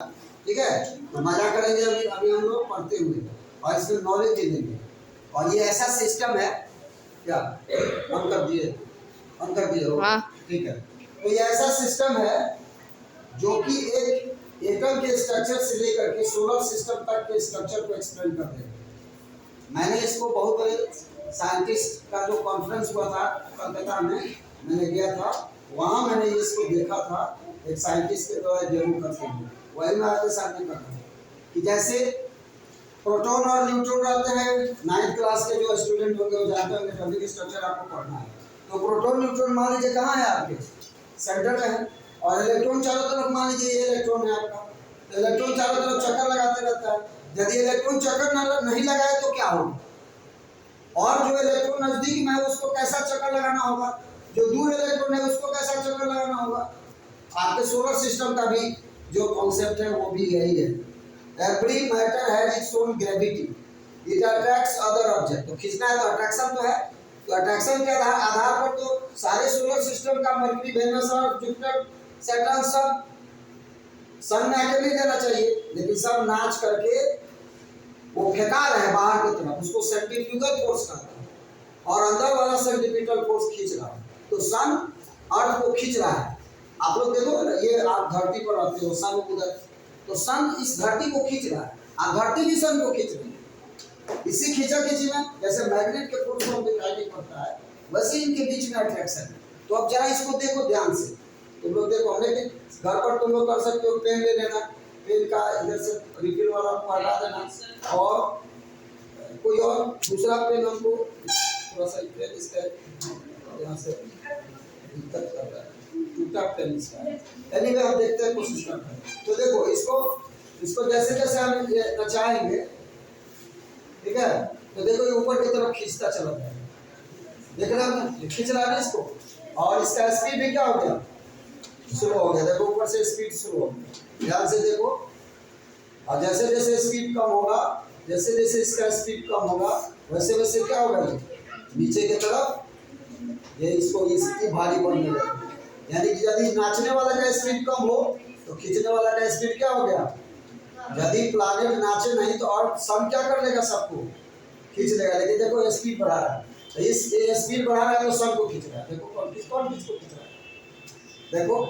ठीक है। तो मजा करेंगे अभी अभी हम लोग पढ़ते हुए और इसमें नॉलेज दे देंगे। और ये ऐसा सिस्टम है, क्या बंद कर दिए हो, ठीक है। तो ये ऐसा सिस्टम है जो कि एक एटम के स्ट्रक्चर से लेकर के सोलर सिस्टम तक के स्ट्रक्चर को एक्सप्लेन कर देगा। मैंने इसको बहुत बड़े साइंटिस्ट का जो कॉन्फ्रेंस हुआ था कलकत्ता में, मैंने गया था, वहाँ मैंने इसको देखा था एक साइंटिस्ट के द्वारा डेमो करते हुए। वही मैं आपके सामने कर रहा हूँ कि जैसे प्रोटॉन और न्यूट्रॉन रहते हैं। 9th क्लास के जो स्टूडेंट होंगे वो जानते होंगे एटॉमिक स्ट्रक्चर आपको पढ़ना है। तो प्रोटॉन न्यूट्रॉन मान लीजिए कहाँ है, आपके सेंटर में है, और इलेक्ट्रॉन चारों तरफ मान लीजिए ये इलेक्ट्रॉन है आपका। तो इलेक्ट्रॉन चारों तरफ चक्कर लगाते रहता है। यदि इलेक्ट्रॉन चक्कर नहीं लगाए तो क्या होगा, और जो इलेक्ट्रॉन नजदीक में है उसको कैसा चक्कर लगाना होगा, जो दूर इलेक्ट्रॉन है उसको कैसा चक्कर लगाना होगा। आपके सोलर सिस्टम का भी जो कॉन्सेप्ट है वो भी यही है। Every matter has its own gravity, it attracts other object. तो खींचना है तो अट्रैक्शन तो है, तो अट्रैक्शन के आधार पर तो सारे सोलर सिस्टम का मर्क्यूरी, वेनस और जुपिटर, सैटर्न सब सन में आके नहीं देना चाहिए, लेकिन सब नाच करके वो फेंका रहे हैं बाहर की तरफ, उसको सेंट्रीफ्यूगल फोर्स कहते हैं, और अंदर वाला सेंट्रीपिटल फोर्स खींच रहा है। तो सन अर्थ को खींच रहा है। आप लोग देखो ना, ये आप धरती पर रहते हो, सन उधर, तो सन इस धरती को खींच रहा है, और धरती भी सन को खींच रही है। इसी खींचा खींची में जैसे मैग्नेट के फोर्स को दिखाई नहीं पड़ता है, वैसे इनके बीच में अट्रैक्शन है। तो अब जरा इसको देखो ध्यान से, तुम लोग देखो, हमने घर पर तुम लोग कर सकते हो, पेन ले लेना, पेन का इधर से रिफिल वाला को हटा देना, और कोई और दूसरा पेन हमको थोड़ा सा पेन इसका यहाँ से दिक्कत कर रहा है, टूटा पेन इसका। एनीवे हम देखते हैं, कोशिश करते हैं। तो देखो इसको जैसे जैसे हम ये नचाएंगे, ठीक है, तो देखो ये ऊपर की तरफ खींचता चला जाएगा, देख रहे हैं खींच रहा है इसको, और इसका स्पीड भी क्या हो गया, शुरू हो गया। देखो ऊपर से स्पीड शुरू हो गया, ध्यान से देखो। और जैसे जैसे स्पीड कम होगा, जैसे जैसे इसका स्पीड कम होगा, वैसे वैसे क्या होगा, नीचे की तरफ ये इसको इसकी भारी बनने लगेगी। यानी कि यदि नाचने वाला का स्पीड कम हो तो खींचने वाला का स्पीड क्या हो गया। यदि प्लैनेट नाचे नहीं तो और सन क्या कर लेगा, सबको खींच लेगा। लेकिन देखो स्पीड बढ़ा रहा है, तो इस स्पीड बढ़ा रहा है तो सन को खींच रहा है। देखो कौन किसको खींच रहा है, देखो।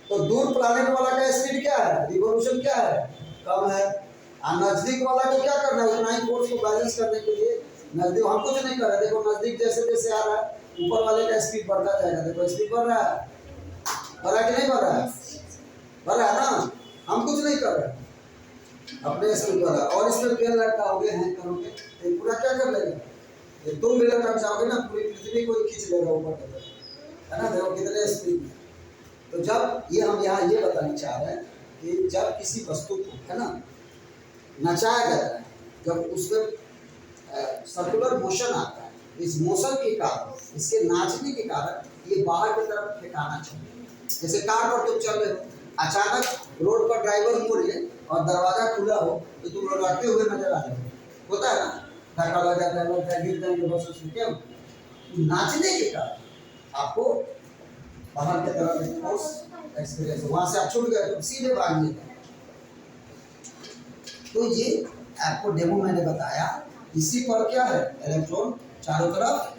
तो दूर प्लैनेट वाला का स्पीड क्या है, रिवोल्यूशन क्या है, कम है। और नजदीक वाला को क्या करना है, उतना ही फोर्स को बैलेंस करने के लिए नजदीक हम कुछ नहीं कर रहे। देखो नजदीक जैसे जैसे आ रहा है, ऊपर वाले का स्पीड बढ़ता जाएगा। देखो स्पीड बढ़ रहा है, बढ़ रहा कि नहीं बढ़ रहा है, बढ़ रहा है ना। हम कुछ नहीं कर रहे, अपने स्पीड बढ़ रहा है। और इसमें पेन लटकाओगे, हैंग करोगे, ये पूरा क्या कर लेगा, ये 2 मिनट लग जाओगे ना, पूरी पृथ्वी को खींच लेगा ऊपर तक, है ना। देखो कितने स्पीड में। तो जब ये हम यहाँ ये बताना चाह रहे हैं कि जब किसी वस्तु को, है ना, नचाया जाता है, जब उसमें सर्कुलर मोशन आता है, इस मोशन के कारण, इसके नाचने के कारण ये बाहर की तरफ फेंकाना चाहिए। जैसे कार पर तुम चल रहे हो, अचानक रोड पर ड्राइवर मुड़ ले और दरवाजा खुला हो तो तुम लोग आते हुए नजर आ जाओ, होता है ना, धक्का लग जाता है, गिर जाएंगे, बस उसमें क्या नाचने के कारण आपको बाहर की तरफ फोर्स एक्सपीरियंस, वहां से आप छूट गए तो सीधे भागिए। तो ये आपको डेमो मैंने बताया। इसी पर क्या है, इलेक्ट्रॉन चारों तरफ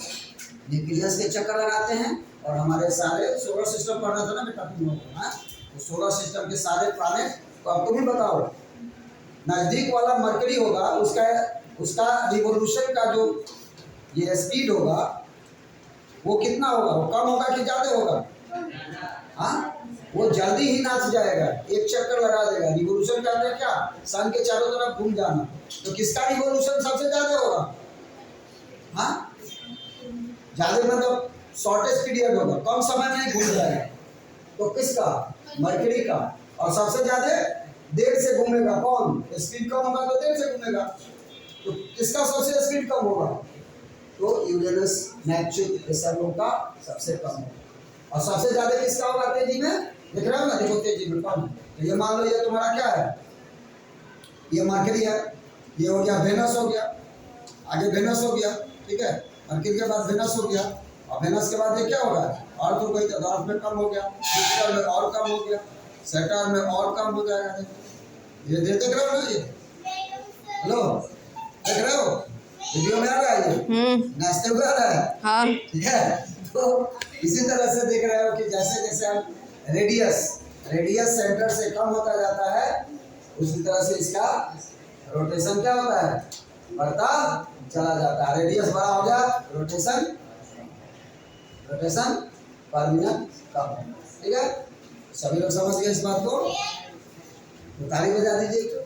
न्यूक्लियस के चक्कर लगाते हैं, और हमारे सारे सोलर सिस्टम पढ़ना था ना बेटा तुम लोग को, तो सोलर सिस्टम के सारे प्लैनेट, तो अब तुम ही बताओ, नजदीक वाला मरकरी होगा, उसका रिवोल्यूशन का जो ये स्पीड होगा वो कितना होगा, वो कम होगा कि ज़्यादा होगा, हाँ, वो जल्दी ही नाच जाएगा, एक चक्कर लगा देगा। रिवोल्यूशन कहते हैं क्या, सन के चारों तरफ घूम जाना। तो किसका रिवोल्यूशन सबसे ज्यादा होगा, हाँ, ज्यादा मतलब शॉर्टेस्ट पीरियड होगा, कम समय में घूम जाएगा। तो किसका, मरकरी का। और सबसे ज्यादा देर से घूमेगा कौन, स्पीड कम होगा तो देर से घूमेगा। तो किसका सबसे स्पीड कम होगा, तो यूरेनस, नेपच्यून, ये सब लोग का सबसे कम होगा। और सबसे ज्यादा किसका होगा तेजी में, देख रहे हो ना, देखो तेजी में कौन। तो ये मान लो ये तुम्हारा क्या है, ये मरकरी है, ये हो गया वेनस हो गया, आगे वेनस हो गया, ठीक है, मरकरी के बाद वेनस हो गया, और वेनस के बाद ये क्या होगा, अर्थ हो गई, तो अर्थ में कम हो गया, जुपिटर में और कम हो गया, सैटर्न में और कम हो जाएगा। ये देख रहे हो ना ये, हेलो देख रहे हो, वीडियो में आ रहा है ये, नाचते हुए आ रहा है। हाँ ठीक है, तो इसी तरह से देख रहे हो कि जैसे जैसे हम रेडियस सेंटर से कम होता जाता है, उसी तरह से इसका रोटेशन क्या होता है, बढ़ता चला जाता है। रेडियस बड़ा हो गया, रोटेशन पर मिनट कम। ठीक है, सभी लोग समझ गए इस बात को, ताली बजा दीजिए।